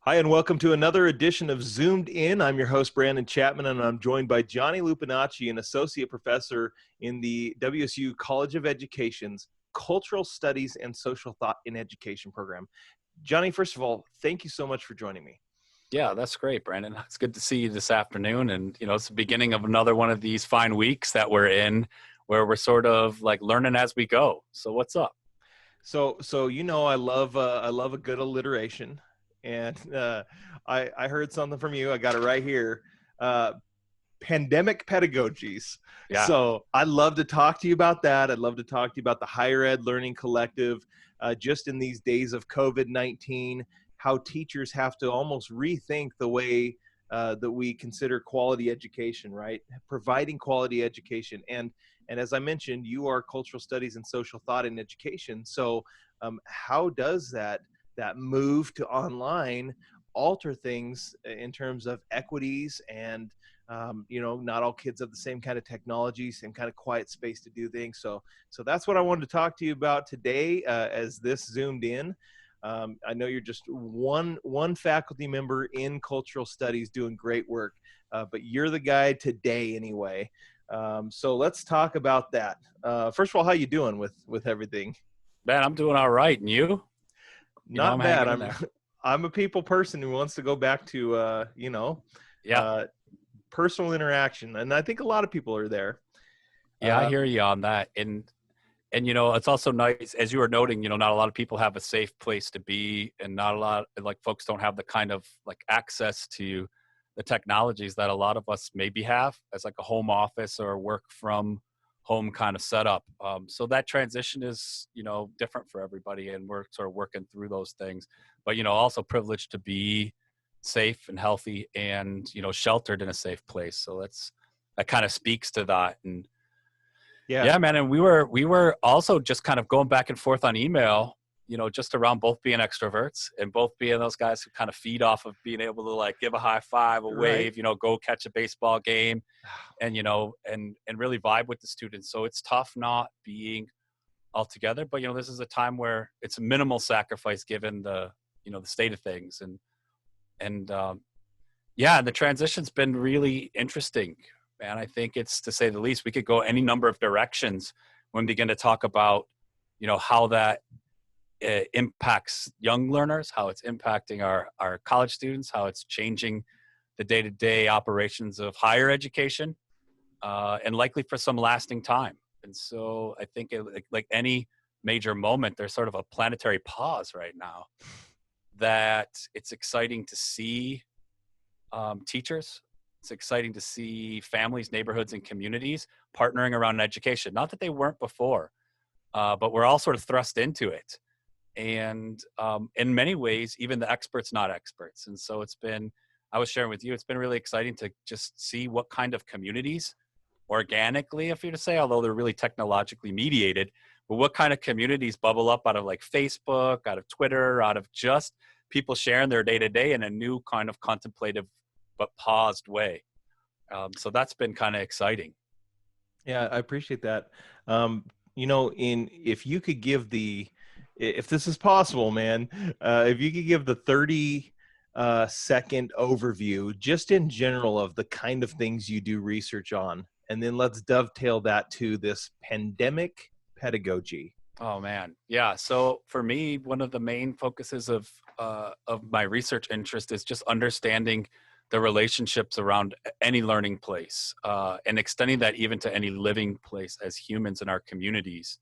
Hi, and welcome to another edition of Zoomed In. I'm your host, Brandon Chapman, and I'm joined by Johnny Lupinacci, an associate professor in the WSU College of Education's Cultural Studies and Social Thought in Education program. Johnny, first of all, thank you so much for joining me. Yeah, that's great, Brandon. It's good to see you this afternoon. And, it's the beginning of another one of these fine weeks that we're in where we're sort of like learning as we go. So what's up? So I love a good alliteration, and I heard something from you. I got it right here. Uh, Pandemic pedagogies. Yeah. So I'd love to talk to you about that. I'd love to talk to you about the Higher Ed Learning Collective, just in these days of COVID-19, how teachers have to almost rethink the way that we consider quality education, right? Providing quality education. And as I mentioned, you are cultural studies and social thought in education. So how does that move to online alter things in terms of equities and not all kids have the same kind of technology, same kind of quiet space to do things. So that's what I wanted to talk to you about today as this zoomed in. I know you're just one faculty member in cultural studies doing great work, but you're the guy today anyway. So let's talk about that. First of all, how you doing with everything? Man, I'm doing all right. And you? Not I'm bad. hanging in there. I'm a people person who wants to go back to Yeah. uh, personal interaction, and I think a lot of people are there. Yeah, I hear you on that. And it's also nice, as you were noting, not a lot of people have a safe place to be, and not a lot, like, folks don't have the kind of like access to the technologies that a lot of us maybe have as like a home office or work from home kind of setup. So that transition is, different for everybody, and we're sort of working through those things. But, also privileged to be safe and healthy and, sheltered in a safe place. So that kind of speaks to that. And Yeah. yeah, man. And we were also just kind of going back and forth on email, just around both being extroverts and both being those guys who kind of feed off of being able to like give a high five, a Right. wave, go catch a baseball game and, and really vibe with the students. So it's tough not being all together, but, this is a time where it's a minimal sacrifice given the state of things. And yeah, the transition's been really interesting, man. I think it's, to say the least. We could go any number of directions when we begin to talk about, how that impacts young learners, how it's impacting our college students, how it's changing the day-to-day operations of higher education, and likely for some lasting time. And so I think like any major moment, there's sort of a planetary pause right now that it's exciting to see teachers. It's exciting to see families, neighborhoods, and communities partnering around education. Not that they weren't before, but we're all sort of thrust into it. And in many ways, even the experts, not experts. And so I was sharing with you, it's been really exciting to just see what kind of communities organically, if you're to say, although they're really technologically mediated, but what kind of communities bubble up out of like Facebook, out of Twitter, out of just people sharing their day-to-day in a new kind of contemplative but paused way. So that's been kind of exciting. Yeah, I appreciate that. If you could give if this is possible, man, if you could give the 30-second overview, just in general, of the kind of things you do research on, and then let's dovetail that to this pandemic pedagogy. Oh man, yeah. So for me, one of the main focuses of my research interest is just understanding the relationships around any learning place, and extending that even to any living place as humans in our communities.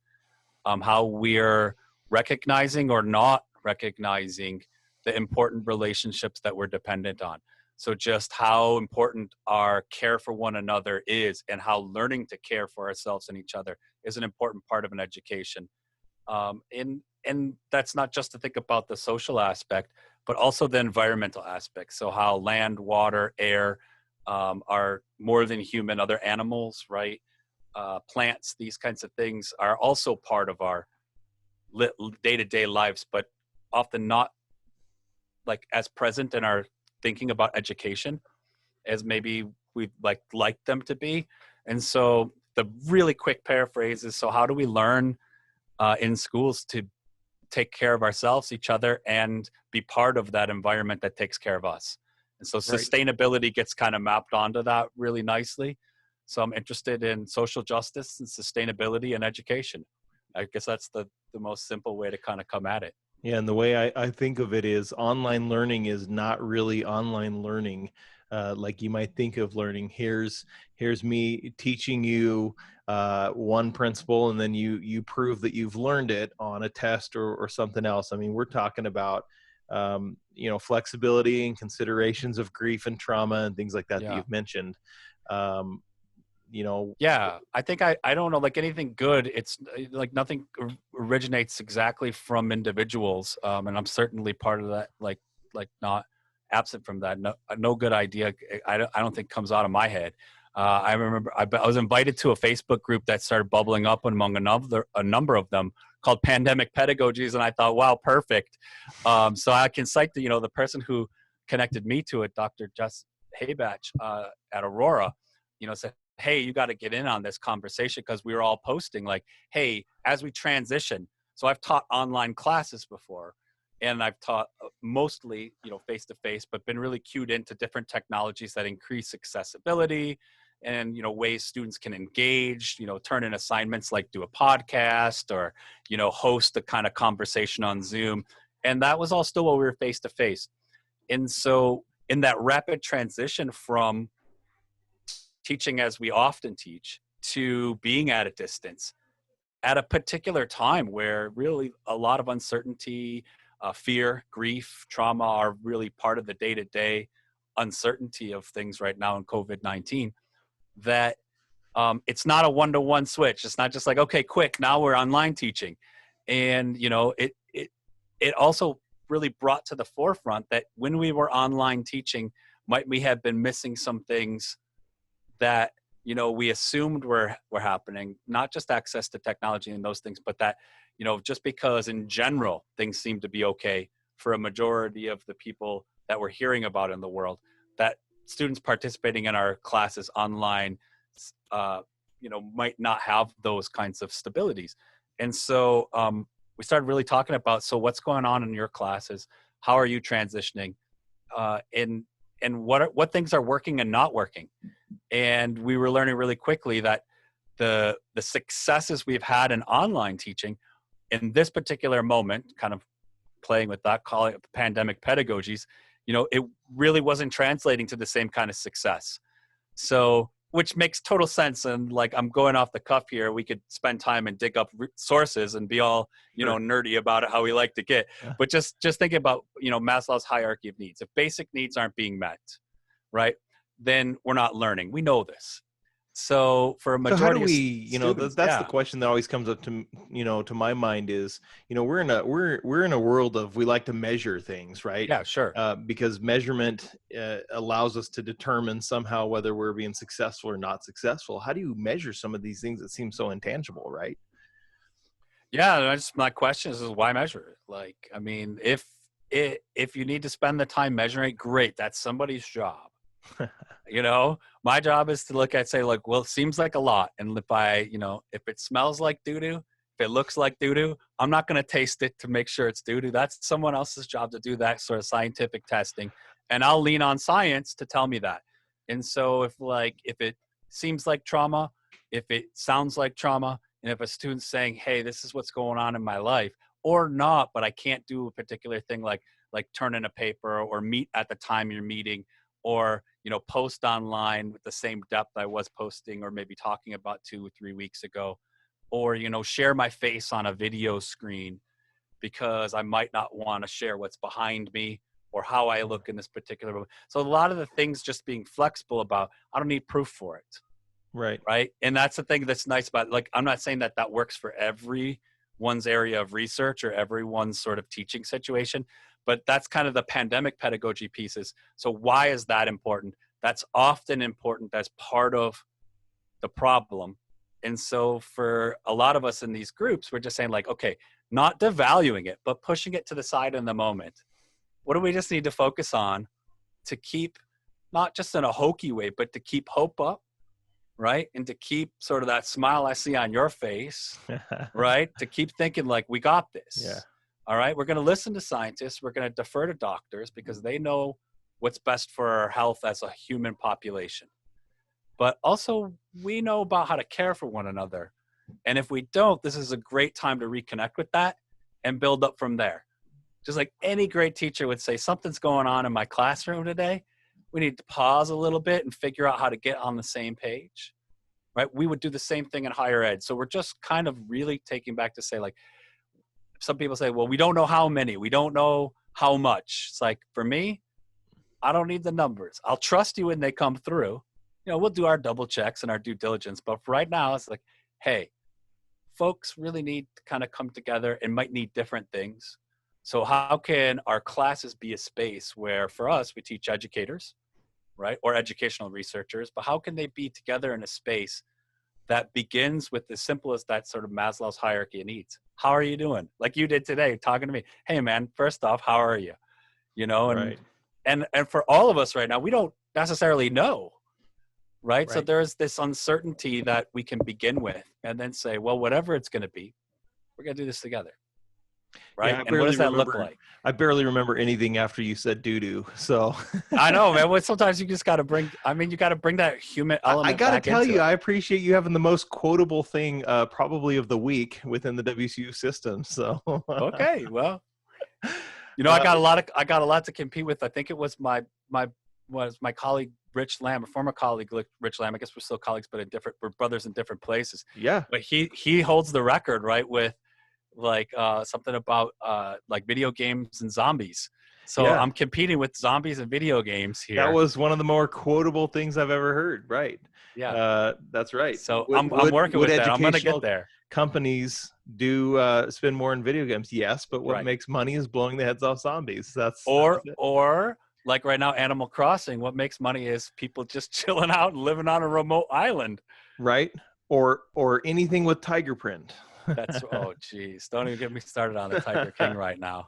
How we're recognizing or not recognizing the important relationships that we're dependent on. So just how important our care for one another is, and how learning to care for ourselves and each other is an important part of an education. And that's not just to think about the social aspect, but also the environmental aspect. So how land, water, air are more than human, other animals, right? Plants, these kinds of things are also part of our day-to-day lives, but often not like as present in our thinking about education as maybe we'd like them to be. And so the really quick paraphrase is, so how do we learn in schools to take care of ourselves, each other, and be part of that environment that takes care of us. And so Right. sustainability gets kind of mapped onto that really nicely. So I'm interested in social justice and sustainability and education. I guess that's the most simple way to kind of come at it. Yeah, and the way I think of it is online learning is not really online learning like you might think of learning. Here's me teaching you one principle, and then you prove that you've learned it on a test or something else. I mean, we're talking about flexibility and considerations of grief and trauma and things like that that Yeah. you've mentioned. Um, Yeah, I think I don't know, like anything good, it's like nothing originates exactly from individuals, and I'm certainly part of that, like not absent from that. No good idea, I don't think comes out of my head. I remember I was invited to a Facebook group that started bubbling up among a number of them called Pandemic Pedagogies, and I thought, wow, perfect. So I can cite the person who connected me to it, Dr. Jess Haybach at Aurora, said, hey, you got to get in on this conversation, because we were all posting like, hey, as we transition. So I've taught online classes before, and I've taught mostly, face-to-face, but been really cued into different technologies that increase accessibility and, ways students can engage, turn in assignments like do a podcast or, host a kind of conversation on Zoom. And that was all still while we were face-to-face. And so in that rapid transition from teaching as we often teach to being at a distance at a particular time where really a lot of uncertainty, fear, grief, trauma are really part of the day-to-day uncertainty of things right now in COVID-19, that it's not a one-to-one switch. It's not just like, okay, quick, now we're online teaching. And, it also really brought to the forefront that when we were online teaching, might we have been missing some things that we assumed were happening, not just access to technology and those things, but that just because in general things seem to be okay for a majority of the people that we're hearing about in the world, that students participating in our classes online might not have those kinds of stabilities. And so we started really talking about, so what's going on in your classes, how are you transitioning, and what things are working and not working. And we were learning really quickly that the successes we've had in online teaching in this particular moment, kind of playing with that, calling it pandemic pedagogies, it really wasn't translating to the same kind of success. So, which makes total sense. And like, I'm going off the cuff here. We could spend time and dig up sources and be all, nerdy about it, how we like to get. Yeah. But just thinking about, Maslow's hierarchy of needs. If basic needs aren't being met, right, then we're not learning. We know this. So for a majority, so how do we, students, that's the question that always comes up to, to my mind is, we're in a world of, we like to measure things, right? Yeah, sure. Because measurement allows us to determine somehow whether we're being successful or not successful. How do you measure some of these things that seem so intangible, right? Yeah, my question is why measure it? Like, I mean, if you need to spend the time measuring, great, that's somebody's job. My job is to look at, say, like, well, it seems like a lot. And if it smells like doo-doo, if it looks like doo-doo, I'm not going to taste it to make sure it's doo-doo. That's someone else's job to do that sort of scientific testing. And I'll lean on science to tell me that. And so if it seems like trauma, if it sounds like trauma, and if a student's saying, hey, this is what's going on in my life, or not, but I can't do a particular thing like turn in a paper or meet at the time you're meeting, or post online with the same depth I was posting or maybe talking about 2 or 3 weeks ago, or share my face on a video screen because I might not want to share what's behind me or how I look in this particular moment. So a lot of the things just being flexible about, I don't need proof for it. Right. And that's the thing that's nice about, like, I'm not saying that works for everyone's area of research or everyone's sort of teaching situation, but that's kind of the pandemic pedagogy pieces. So why is that important? That's often important as part of the problem. And so for a lot of us in these groups, we're just saying like, okay, not devaluing it, but pushing it to the side in the moment. What do we just need to focus on to keep, not just in a hokey way, but to keep hope up, right? And to keep sort of that smile I see on your face, right? To keep thinking like, we got this. Yeah. All right. We're going to listen to scientists. We're going to defer to doctors because they know what's best for our health as a human population. But also, we know about how to care for one another. And if we don't, this is a great time to reconnect with that and build up from there. Just like any great teacher would say, something's going on in my classroom today. We need to pause a little bit and figure out how to get on the same page, right? We would do the same thing in higher ed. So we're just kind of really taking back to say, like, some people say, well, we don't know how many, we don't know how much. It's like, for me, I don't need the numbers. I'll trust you when they come through. You know, we'll do our double checks and our due diligence. But for right now, it's like, hey, folks really need to kind of come together and might need different things. So how can our classes be a space where, for us, we teach educators, right, or educational researchers, but how can they be together in a space that begins with as simple as that sort of Maslow's hierarchy of needs? How are you doing? Like you did today, talking to me. Hey, man, first off, how are you? You know, and for all of us right now, we don't necessarily know, right? So there's this uncertainty that we can begin with and then say, well, whatever it's going to be, we're going to do this together. Right. Yeah, and what does that look like? I barely remember anything after you said doo-doo. So I know, man. Well, sometimes you just got to bring, you got to bring that human element. I got to tell you, it. I appreciate you having the most quotable thing probably of the week within the WCU system. So okay, well, you know, I got a lot to compete with. I think it was my colleague Rich Lamb, a former colleague Rich Lamb. I guess we're still colleagues, but we're brothers in different places. Yeah. But he holds the record, right, with like something about like video games and zombies. So yeah. I'm competing with zombies and video games here. That was one of the more quotable things I've ever heard. Right. Yeah. That's right. So I'm working with that. I'm going to get there. Companies do spend more in video games. Yes. But what makes money is blowing the heads off zombies. Or like right now, Animal Crossing, what makes money is people just chilling out and living on a remote island. Right. Or anything with tiger print. Oh geez, don't even get me started on the Tiger King right now.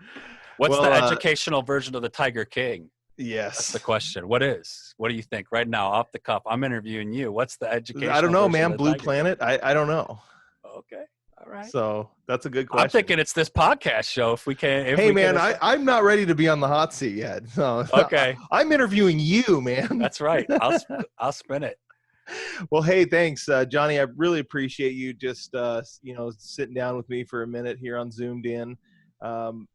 What's the educational version of the Tiger King? Yes, that's the question. What do you think right now, off the cuff? I'm interviewing you. What's the educational? I don't know, man. Blue Planet. I don't know. Okay, all right. So that's a good question. I'm thinking it's this podcast show. If we can. Hey man, I'm not ready to be on the hot seat yet. So okay, I'm interviewing you, man. That's right. I'll spin it. Well, hey, thanks, Johnny. I really appreciate you just, sitting down with me for a minute here on Zoomed In,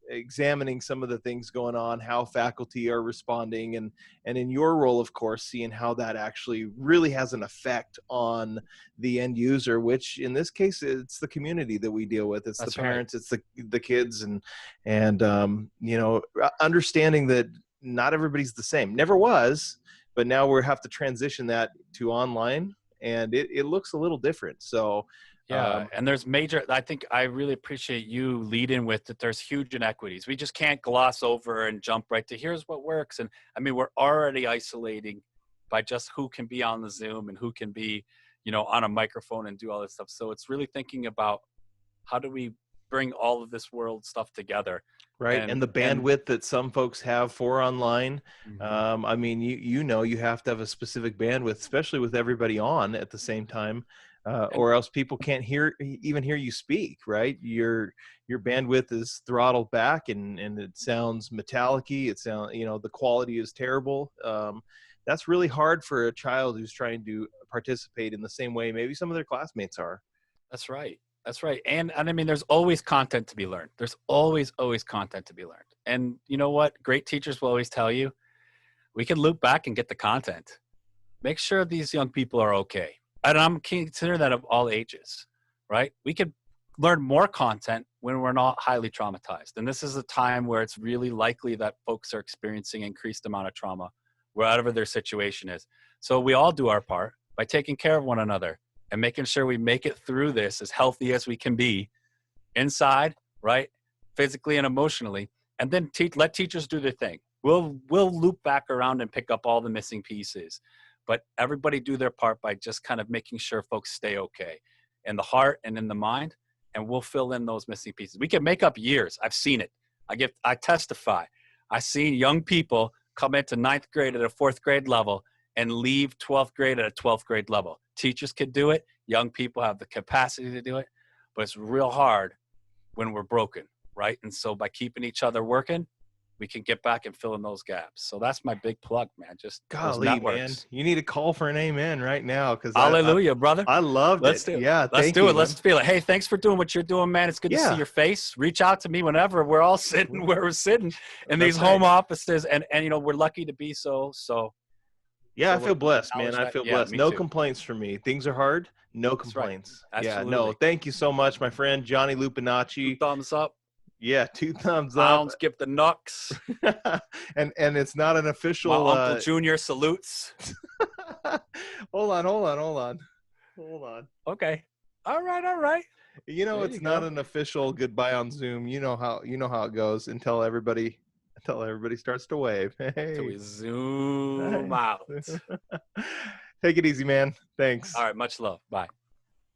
examining some of the things going on, how faculty are responding, and in your role, of course, seeing how that actually really has an effect on the end user, which in this case, it's the community that we deal with. It's the parents, it's the kids, and understanding that not everybody's the same. Never was. But now we have to transition that to online, and it looks a little different. So, yeah, and there's I think I really appreciate you leading with that there's huge inequities. We just can't gloss over and jump right to here's what works. And I mean, we're already isolating by just who can be on the Zoom and who can be, on a microphone and do all this stuff. So it's really thinking about how do we bring all of this world stuff together. Right. And the bandwidth that some folks have for online. Mm-hmm. I mean, you have to have a specific bandwidth, especially with everybody on at the same time, or else people can't even hear you speak, right? Your bandwidth is throttled back and it sounds metallic-y. It sounds, the quality is terrible. That's really hard for a child who's trying to participate in the same way maybe some of their classmates are. That's right. That's right. And I mean, there's always content to be learned. There's always content to be learned. And you know what? Great teachers will always tell you, we can loop back and get the content. Make sure these young people are okay. And I'm considering that of all ages, right? We could learn more content when we're not highly traumatized. And this is a time where it's really likely that folks are experiencing increased amount of trauma, wherever their situation is. So we all do our part by taking care of one another and making sure we make it through this as healthy as we can be inside, right? Physically and emotionally. And then let teachers do their thing. We'll loop back around and pick up all the missing pieces. But everybody do their part by just kind of making sure folks stay okay in the heart and in the mind. And we'll fill in those missing pieces. We can make up years. I've seen it. I testify. I've seen young people come into 9th grade at a 4th grade level and leave 12th grade at a 12th grade level. Teachers could do it. Young people have the capacity to do it. But it's real hard when we're broken, right? And so by keeping each other working, we can get back and fill in those gaps. So that's my big plug, man. Just those Golly, man, networks. you need a call for an amen right now, because Hallelujah, brother. I loved Let's it. do it. Yeah, Let's thank do you, it. Let's man. feel it. Hey, thanks for doing what you're doing, man. It's good to see Yeah. your face. Reach out to me whenever. We're all sitting where we're sitting in That's these home right. offices, and you know, we're lucky to be so. Yeah, I feel we'll blessed, man. acknowledge I that. feel Yeah, blessed. me No too. complaints from me. Things are hard. No That's right. complaints. Yeah, no. Absolutely. Thank you so much, my friend Johnny 2 Lupinacci. thumbs up. Yeah, 2 thumbs up. Pounds give the knucks. and it's not an My official. Uncle Junior salutes. Hold on. Okay. All right. You know, There it's you not go. an official goodbye on Zoom. You know how it goes until everybody starts to wave. Till Hey. we zoom out. Take it easy, man. Thanks. All right. Much love. Bye.